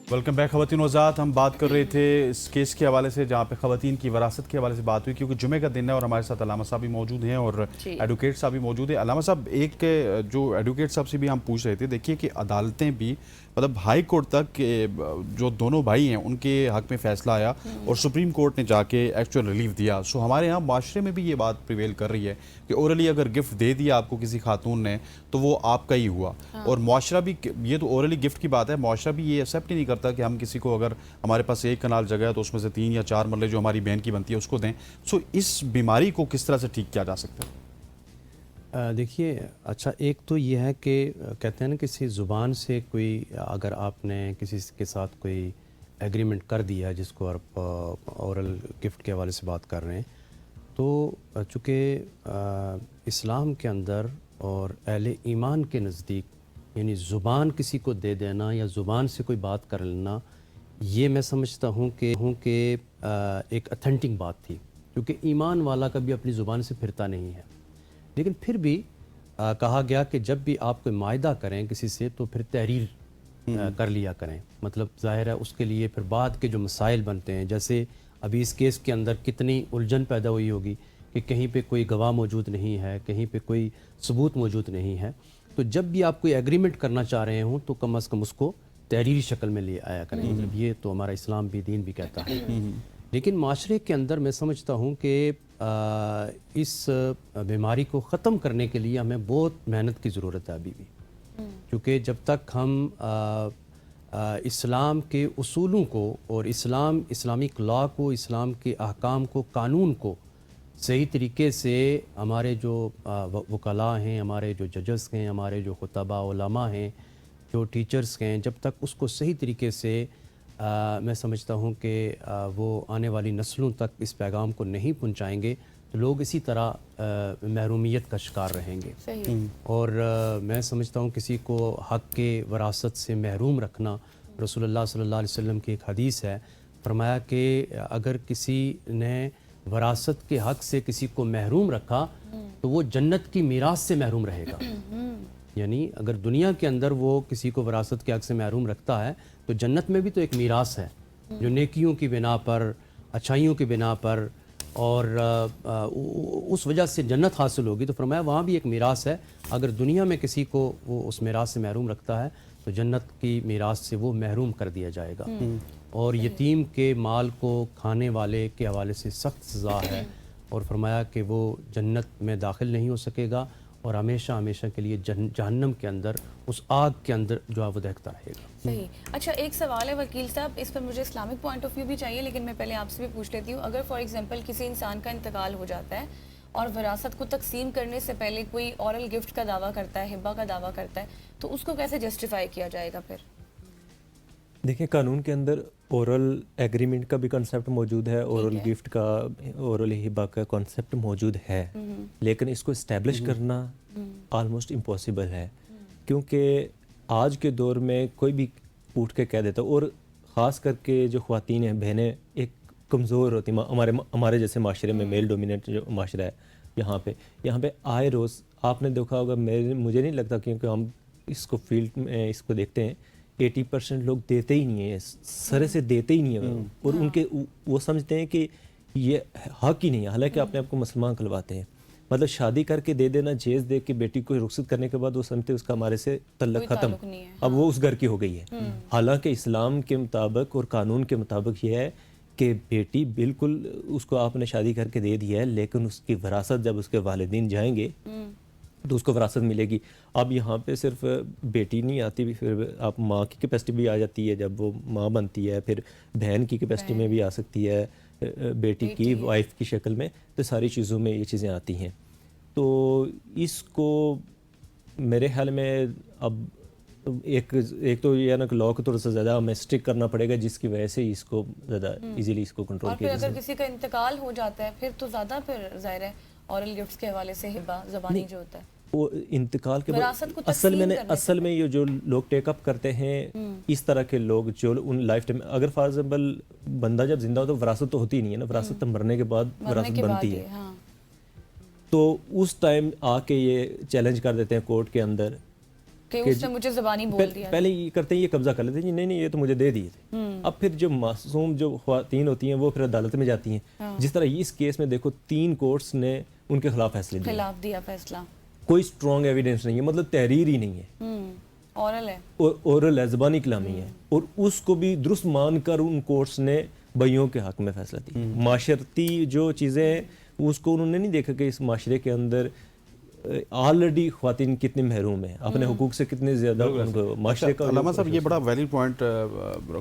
Welcome back خواتین وزات. ہم بات کر رہے تھے اس کیس کے حوالے سے جہاں پہ خواتین کی وراثت کے حوالے سے بات ہوئی، کیونکہ جمعے کا دن ہے اور ہمارے ساتھ علامہ صاحب بھی موجود ہیں اور ایڈوکیٹ صاحب بھی موجود ہیں. علامہ صاحب، ایک جو ایڈوکیٹ صاحب سے بھی ہم پوچھ رہے تھے، دیکھیے کہ عدالتیں بھی مطلب ہائی کورٹ تک جو دونوں بھائی ہیں ان کے حق میں فیصلہ آیا اور سپریم کورٹ نے جا کے ایکچوئل ریلیف دیا. سو ہمارے یہاں معاشرے میں بھی یہ بات پریویل کر رہی ہے کہ اورلی اگر گفٹ دے دیا آپ کو کسی خاتون نے تو وہ آپ کا ہی ہوا. اور معاشرہ بھی، یہ تو اورلی گفٹ کی بات ہے، معاشرہ بھی یہ ایکسیپٹ ہی نہیں کرتا کہ ہم کسی کو اگر ہمارے پاس 1 کنال جگہ ہے تو اس میں سے 3 یا 4 مرلے جو ہماری بہن کی بنتی ہے اس کو دیں. سو اس بیماری کو کس طرح سے ٹھیک کیا جا سکتا ہے؟ دیکھیے، اچھا ایک تو یہ ہے کہ کہتے ہیں نا کسی زبان سے کوئی اگر آپ نے کسی کے ساتھ کوئی ایگریمنٹ کر دیا جس کو آپ اورل گفٹ کے حوالے سے بات کر رہے ہیں، تو چونکہ اسلام کے اندر اور اہل ایمان کے نزدیک یعنی زبان کسی کو دے دینا یا زبان سے کوئی بات کر لینا، یہ میں سمجھتا ہوں کہ ایک اتھینٹک بات تھی، کیونکہ ایمان والا کبھی اپنی زبان سے پھرتا نہیں ہے. لیکن پھر بھی کہا گیا کہ جب بھی آپ کوئی معاہدہ کریں کسی سے تو پھر تحریر کر لیا کریں. مطلب ظاہر ہے اس کے لیے پھر بعد کے جو مسائل بنتے ہیں، جیسے ابھی اس کیس کے اندر کتنی الجھن پیدا ہوئی ہوگی کہ کہیں پہ کوئی گواہ موجود نہیں ہے، کہیں پہ کوئی ثبوت موجود نہیں ہے. تو جب بھی آپ کوئی ایگریمنٹ کرنا چاہ رہے ہوں تو کم از کم اس کو تحریری شکل میں لے آیا کریں. مطلب یہ تو ہمارا اسلام بھی، دین بھی کہتا ہے. لیکن معاشرے کے اندر میں سمجھتا ہوں کہ اس بیماری کو ختم کرنے کے لیے ہمیں بہت محنت کی ضرورت ہے ابھی بھی، کیونکہ جب تک ہم اسلام کے اصولوں کو اور اسلامک لا کو، اسلام کے احکام کو، قانون کو صحیح طریقے سے ہمارے جو وکلاء ہیں، ہمارے جو ججز ہیں، ہمارے جو خطباء علماء ہیں، جو ٹیچرز ہیں، جب تک اس کو صحیح طریقے سے میں سمجھتا ہوں کہ وہ آنے والی نسلوں تک اس پیغام کو نہیں پہنچائیں گے تو لوگ اسی طرح محرومیت کا شکار رہیں گے. اور میں سمجھتا ہوں کسی کو حق کے وراثت سے محروم رکھنا، رسول اللہ صلی اللہ علیہ وسلم کی ایک حدیث ہے، فرمایا کہ اگر کسی نے وراثت کے حق سے کسی کو محروم رکھا تو وہ جنت کی میراث سے محروم رہے گا. یعنی اگر دنیا کے اندر وہ کسی کو وراثت کے حق سے محروم رکھتا ہے تو جنت میں بھی تو ایک میراث ہے جو نیکیوں کی بنا پر، اچھائیوں کی بنا پر اور اس وجہ سے جنت حاصل ہوگی. تو فرمایا وہاں بھی ایک میراث ہے. اگر دنیا میں کسی کو وہ اس میراث سے محروم رکھتا ہے تو جنت کی میراث سے وہ محروم کر دیا جائے گا. اور یتیم کے مال کو کھانے والے کے حوالے سے سخت سزا ہے، اور فرمایا کہ وہ جنت میں داخل نہیں ہو سکے گا اور ہمیشہ ہمیشہ کے لیے جہنم کے اندر، اس آگ کے اندر جو ہے وہ دہتا رہے گا. صحیح. اچھا ایک سوال ہے وکیل صاحب، اس پر مجھے اسلامک پوائنٹ آف ویو بھی چاہیے، لیکن میں پہلے آپ سے بھی پوچھ لیتی ہوں. اگر فار ایگزامپل کسی انسان کا انتقال ہو جاتا ہے اور وراثت کو تقسیم کرنے سے پہلے کوئی اورل گفٹ کا دعویٰ کرتا ہے، ہبہ کا دعویٰ کرتا ہے، تو اس کو کیسے جسٹیفائی کیا جائے گا پھر؟ دیکھیں، قانون کے اندر اورل ایگریمنٹ کا بھی کنسیپٹ موجود ہے، اورل گفٹ کا، اورل ہبہ کا کنسیپٹ موجود ہے، لیکن اس کو اسٹیبلش کرنا آلموسٹ امپاسبل ہے، کیونکہ آج کے دور میں کوئی بھی اٹھ کے کہہ دیتا، اور خاص کر کے جو خواتین ہیں، بہنیں ایک کمزور ہوتی ہیں ہمارے جیسے معاشرے میں، میل ڈومیننٹ جو معاشرہ ہے یہاں پہ آئے روز آپ نے دیکھا ہوگا، مجھے نہیں لگتا، کیونکہ ہم اس کو فیلڈ میں اس کو دیکھتے ہیں، 80% لوگ دیتے ہی نہیں ہیں، سرے سے دیتے ہی نہیں ہیں، اور ان کے وہ سمجھتے ہیں کہ یہ حق ہی نہیں ہے، حالانکہ اپنے آپ کو مسلمان کہلواتے ہیں. مطلب شادی کر کے دے دینا، جیز دے کے بیٹی کو رخصت کرنے کے بعد وہ سمجھتے اس کا ہمارے سے تعلق ختم، اب وہ اس گھر کی ہو گئی ہے. حالانکہ اسلام کے مطابق اور قانون کے مطابق یہ ہے کہ بیٹی بالکل، اس کو آپ نے شادی کر کے دے دیا ہے، لیکن اس کی وراثت جب اس کے والدین جائیں گے تو اس کو وراثت ملے گی. اب یہاں پہ صرف بیٹی نہیں آتی، بھی پھر آپ ماں کی کیپیسٹی بھی آ جاتی ہے، جب وہ ماں بنتی ہے، پھر بہن کی کیپیسٹی میں بھی آ سکتی ہے، بیٹی کی وائف کی شکل میں، تو ساری چیزوں میں یہ چیزیں آتی ہیں. تو اس کو میرے خیال میں اب ایک تو یہ ہے نا کہ لا کو تھوڑا سا زیادہ ہمیں اسٹرک کرنا پڑے گا، جس کی وجہ سے اس کو زیادہ ایزیلی اس کو کنٹرول کیا جا سکے. اور پھر اگر کسی کا انتقال ہو جاتا ہے پھر تو زیادہ پھر ظاہر ہے اورل گفٹس کے حوالے سے ہبہ زبانی جو ہوتا ہے وہ انتقال کے بعد اصل میں یہ جو لوگ ٹیک اپ کرتے ہیں اس طرح کے لوگ، جو ان لائف ٹائم، اگر فار ایگزامپل بندہ جب زندہ ہو تو وراثت تو ہوتی ہی نہیں ہے نا، وراثت تو مرنے کے بعد وراثت بنتی ہے. تو اس ٹائم آ کے یہ چیلنج کر دیتے ہیں کورٹ کے اندر کہ اس نے مجھے زبانی بول دیا. پہلے یہ کرتے ہیں یہ قبضہ کر لیتے ہیں نہیں نہیں یہ تو مجھے دے دیے تھے. اب پھر جو معصوم جو خواتین ہوتی ہیں وہ پھر عدالت میں جاتی ہیں. جس طرح اس کیس میں دیکھو 3 کورٹس نے ان کے خلاف فیصلے دیے, خلاف دیا فیصلہ, کوئی اسٹرانگ ایویڈنس نہیں ہے, مطلب تحریر ہی نہیں ہے, اورل ہے, اورل ہے, زبانی کلامی ہے, اور اس کو بھی درست مان کر ان کورٹس نے بھائیوں کے حق میں فیصلہ دیا. معاشرتی جو چیزیں ہیں اس کو انہوں نے نہیں دیکھا کہ اس معاشرے کے اندر آلریڈی خواتین کتنی محروم ہیں, اپنے حقوق سے کتنے زیادہ ان کو معاشرے کا. علامہ صاحب یہ بڑا ویلڈ پوائنٹ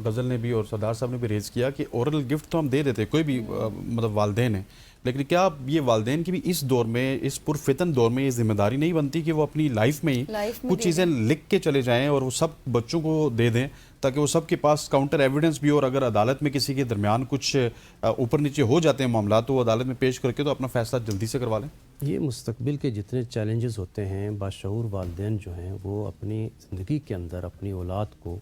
غزل نے بھی اور سردار صاحب نے بھی ریز کیا کہ اورل گفٹ تو ہم دے دیتے کوئی بھی مطلب والدین ہیں, لیکن کیا یہ والدین کی بھی اس دور میں, اس پرفتن دور میں یہ ذمہ داری نہیں بنتی کہ وہ اپنی لائف میں ہی کچھ چیزیں لکھ کے چلے جائیں اور وہ سب بچوں کو دے دیں تاکہ وہ سب کے پاس کاؤنٹر ایویڈنس بھی ہو, اور اگر عدالت میں کسی کے درمیان کچھ اوپر نیچے ہو جاتے ہیں معاملات تو وہ عدالت میں پیش کر کے تو اپنا فیصلہ جلدی سے کروا لیں. یہ مستقبل کے جتنے چیلنجز ہوتے ہیں, باشعور والدین جو ہیں وہ اپنی زندگی کے اندر اپنی اولاد کو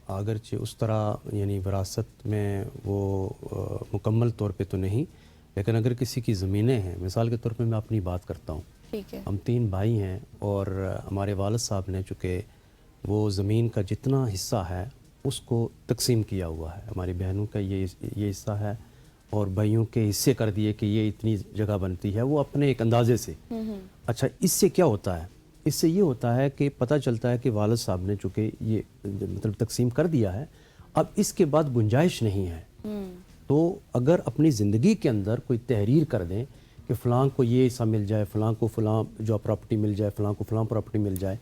اگرچہ اس طرح یعنی وراثت میں وہ مکمل طور پہ تو نہیں, لیکن اگر کسی کی زمینیں ہیں, مثال کے طور پہ میں اپنی بات کرتا ہوں, ہم 3 بھائی ہیں اور ہمارے والد صاحب نے چونکہ وہ زمین کا جتنا حصہ ہے اس کو تقسیم کیا ہوا ہے, ہماری بہنوں کا یہ حصہ ہے اور بھائیوں کے حصے کر دیے کہ یہ اتنی جگہ بنتی ہے, وہ اپنے ایک اندازے سے. اچھا اس سے کیا ہوتا ہے, اس سے یہ ہوتا ہے کہ پتہ چلتا ہے کہ والد صاحب نے چونکہ یہ مطلب تقسیم کر دیا ہے, اب اس کے بعد گنجائش نہیں ہے. تو اگر اپنی زندگی کے اندر کوئی تحریر کر دیں کہ فلاں کو یہ حصہ مل جائے, فلاں کو فلاں جو پراپرٹی مل جائے, فلاں کو فلاں پراپرٹی مل جائے,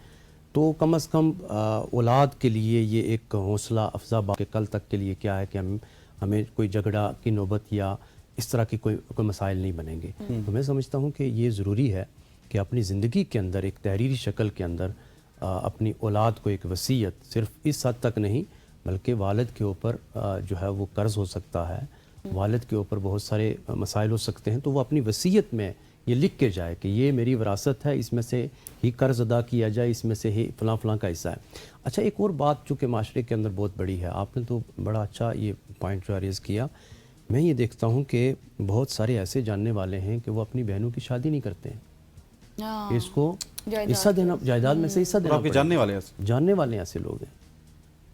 تو کم از کم اولاد کے لیے یہ ایک حوصلہ افزا بات کہ کل تک کے لیے کیا ہے کہ ہمیں کوئی جھگڑا کی نوبت یا اس طرح کی کوئی مسائل نہیں بنیں گے. تو میں سمجھتا ہوں کہ یہ ضروری ہے کہ اپنی زندگی کے اندر ایک تحریری شکل کے اندر اپنی اولاد کو ایک وصیت صرف اس حد تک نہیں بلکہ والد کے اوپر جو ہے وہ قرض ہو سکتا ہے, والد کے اوپر بہت سارے مسائل ہو سکتے ہیں, تو وہ اپنی وصیت میں یہ لکھ کے جائے کہ یہ میری وراثت ہے, اس میں سے ہی قرض ادا کیا جائے, اس میں سے ہی فلاں فلاں کا حصہ ہے. اچھا ایک اور بات چونکہ معاشرے کے اندر بہت بڑی ہے, آپ نے تو بڑا اچھا یہ پوائنٹ جو ریز کیا, میں یہ دیکھتا ہوں کہ بہت سارے ایسے جاننے والے ہیں کہ وہ اپنی بہنوں کی شادی نہیں کرتے ہیں, اس کو حصہ دینا, جائیداد میں سے حصہ دینا. آپ کے جاننے والے ایسے لوگ ہیں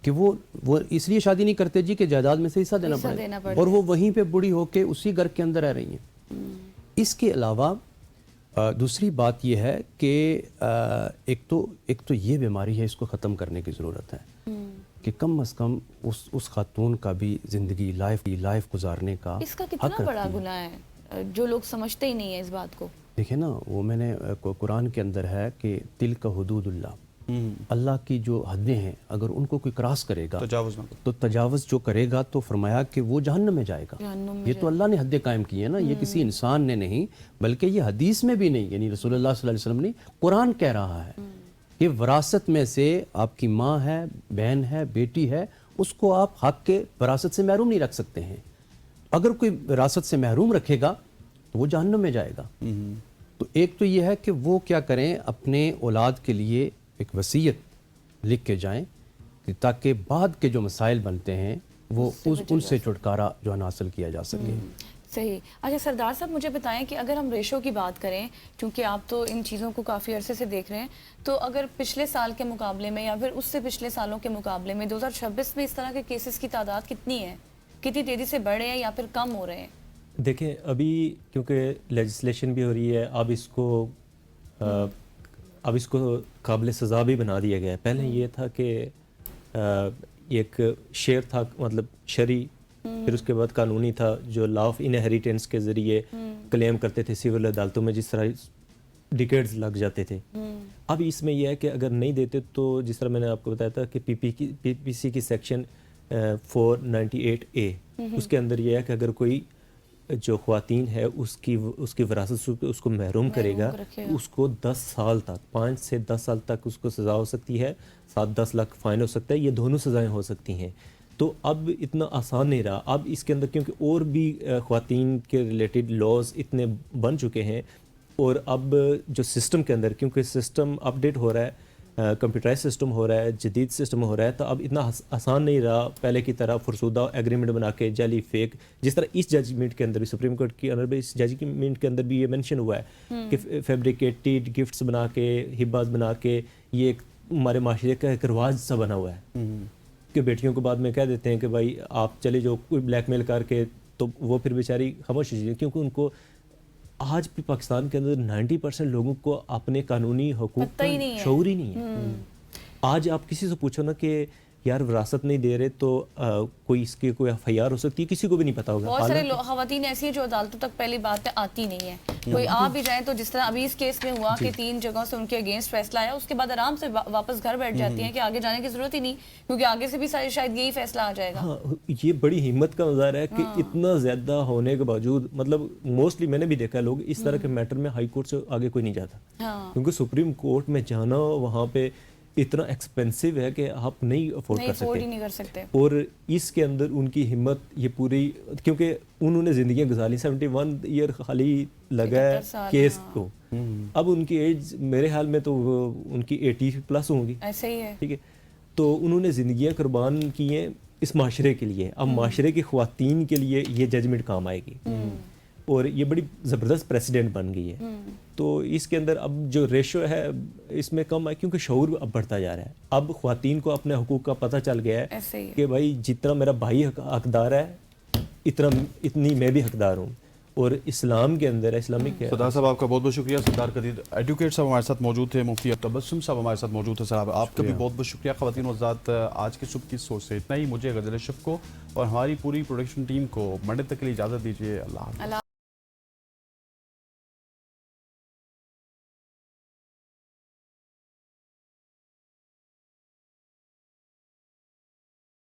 کہ وہ اس لیے شادی نہیں کرتے جی کہ جائیداد میں سے حصہ دینا پڑے, اور وہ وہیں پہ بوڑھی ہو کے اسی گھر کے اندر رہ رہی ہیں. اس کے علاوہ دوسری بات یہ ہے کہ ایک تو یہ بیماری ہے, اس کو ختم کرنے کی ضرورت ہے کہ کم از کم اس خاتون کا بھی زندگی لائف گزارنے کا اس کا کتنا بڑا گناہ ہے جو لوگ سمجھتے ہی نہیں ہیں اس بات کو. دیکھیں نا, وہ میں نے قرآن کے اندر ہے کہ تلک حدود اللہ, اللہ کی جو حدیں ہیں اگر ان کو کوئی کراس کرے گا تو تجاوز جو کرے گا تو فرمایا کہ وہ جہنم میں جائے گا. یہ تو اللہ نے حدیں قائم کی ہیں نا, یہ کسی انسان نے نہیں بلکہ یہ حدیث میں بھی نہیں, یعنی رسول اللہ صلی اللہ علیہ وسلم نے, قرآن کہہ رہا ہے کہ وراثت میں سے آپ کی ماں ہے, بہن ہے, بیٹی ہے, اس کو آپ حق کے وراثت سے محروم نہیں رکھ سکتے ہیں. اگر کوئی وراثت سے محروم رکھے گا تو وہ جہنم میں جائے گا. تو ایک تو یہ ہے کہ وہ کیا کریں, اپنے اولاد کے لیے ایک وصیت لکھ کے جائیں تاکہ بعد کے جو مسائل بنتے ہیں وہ ان سے چھٹکارا جو ہے حاصل کیا جا سکے. صحیح. اچھا سردار صاحب مجھے بتائیں کہ اگر ہم ریشو کی بات کریں, چونکہ آپ تو ان چیزوں کو کافی عرصے سے دیکھ رہے ہیں, تو اگر پچھلے سال کے مقابلے میں یا پھر اس سے پچھلے سالوں کے مقابلے میں 2026 میں اس طرح کے کیسز کی تعداد کتنی ہے, کتنی تیزی سے بڑھ رہے ہیں یا پھر کم ہو رہے ہیں؟ دیکھیں ابھی کیونکہ لیجسلیشن بھی ہو رہی ہے, اب اس کو قابل سزا بھی بنا دیا گیا ہے. پہلے یہ تھا کہ ایک شیئر تھا, مطلب شرعی, پھر اس کے بعد قانونی تھا جو لا آف انہیریٹنس کے ذریعے کلیم کرتے تھے سول عدالتوں میں, جس طرح ڈیکیڈز لگ جاتے تھے. اب اس میں یہ ہے کہ اگر نہیں دیتے تو جس طرح میں نے آپ کو بتایا تھا کہ پی پی سی کی سیکشن 498A اس کے اندر یہ ہے کہ اگر کوئی جو خواتین ہے اس کی وراثت سے اس کو محروم کرے گا, اس کو 10 سال تک 5 سے 10 سال تک اس کو سزا ہو سکتی ہے, 7-10 لاکھ فائن ہو سکتا ہے, یہ دونوں سزائیں ہو سکتی ہیں. تو اب اتنا آسان نہیں رہا. اب اس کے اندر کیونکہ اور بھی خواتین کے ریلیٹڈ لاز اتنے بن چکے ہیں, اور اب جو سسٹم کے اندر کیونکہ سسٹم اپ ڈیٹ ہو رہا ہے, کمپیوٹرائز سسٹم ہو رہا ہے, جدید سسٹم ہو رہا ہے, تو اب اتنا آسان نہیں رہا پہلے کی طرح فرسودہ ایگریمنٹ بنا کے جعلی فیک, جس طرح اس ججمنٹ کے اندر بھی سپریم کورٹ کی اندر بھی اس ججمنٹ کے اندر بھی یہ مینشن ہوا ہے کہ فیبریکیٹڈ گفٹس بنا کے, ہباز بنا کے یہ ایک ہمارے معاشرے کا ایک رواج سا بنا ہوا ہے کہ بیٹیوں کو بعد میں کہہ دیتے ہیں کہ بھائی آپ چلے جو کوئی بلیک میل کر کے، تو وہ پھر بیچاری خاموش ہو جائے، کیونکہ ان کو آج بھی پاکستان کے اندر 90% لوگوں کو اپنے قانونی حقوق پتہ ہی نہیں ہے، شعور ہی نہیں ہے۔ آج آپ کسی سے پوچھو نا کہ یار وراثت نہیں دے رہے تو کوئی اس کے کوئی FIR ہو سکتی ہے، کسی کو بھی نہیں پتا ہوگا۔ بہت سارے خواتین ایسی ہیں جو عدالتوں تک پہلی بات ہے آتی نہیں ہے، کوئی آ بھی جائیں تو جس طرح ابھی اس کیس میں ہوا کہ 3 جگہوں سے ان کے اگینسٹ فیصلہ آیا، اس کے بعد آرام سے واپس گھر بیٹھ جاتی ہیں کہ آگے جانے کی ضرورت ہی نہیں، کیونکہ آگے سے بھی شاید یہی فیصلہ آ جائے گا۔ ہاں، یہ بڑی ہمت کا مظاہرہ ہے کہ اتنا زیادہ ہونے کے باوجود، مطلب موسٹلی میں نے بھی دیکھا لوگ اس طرح کے میٹر میں ہائی کورٹ سے آگے کوئی نہیں جاتا، کیونکہ سپریم کورٹ میں جانا وہاں پہ اتنا ایکسپینسو ہے کہ آپ نہیں افورڈ کر سکتے، اور اس کے اندر ان کی ہمت یہ پوری، کیونکہ انہوں نے زندگیاں گزاری، 71 ایئر خالی لگا ہے کیس کو، اب ان کی ایج میرے حال میں تو ان کی 80+ ہوں گی، ایسے ہی ہے، ٹھیک ہے، تو انہوں نے زندگیاں قربان کی ہیں اس معاشرے کے لیے، اب معاشرے کی خواتین کے لیے یہ ججمنٹ کام آئے گی، اور یہ بڑی زبردست پریسیڈنٹ بن گئی ہے۔ تو اس کے اندر اب جو ریشو ہے اس میں کم ہے، کیونکہ شعور اب بڑھتا جا رہا ہے، اب خواتین کو اپنے حقوق کا پتہ چل گیا ہے کہ بھائی جتنا میرا بھائی حقدار ہے اتنی میں بھی حقدار ہوں، اور اسلام کے اندر اسلامک ہے۔ سردار صاحب آپ کا بہت بہت شکریہ۔ سردار قدیر ایڈوکیٹ صاحب ہمارے ساتھ موجود تھے، مفتی تبسم صاحب ہمارے ساتھ موجود تھے، صاحب آپ کا بھی بہت بہت شکریہ۔ خواتین و حضرات، آج کے صبح کی سوچ سے اتنا ہی، مجھے غزل شف کو اور ہماری پوری پروڈکشن ٹیم کو منڈے تک کے لیے اجازت دیجیے۔ اللہ حافظ۔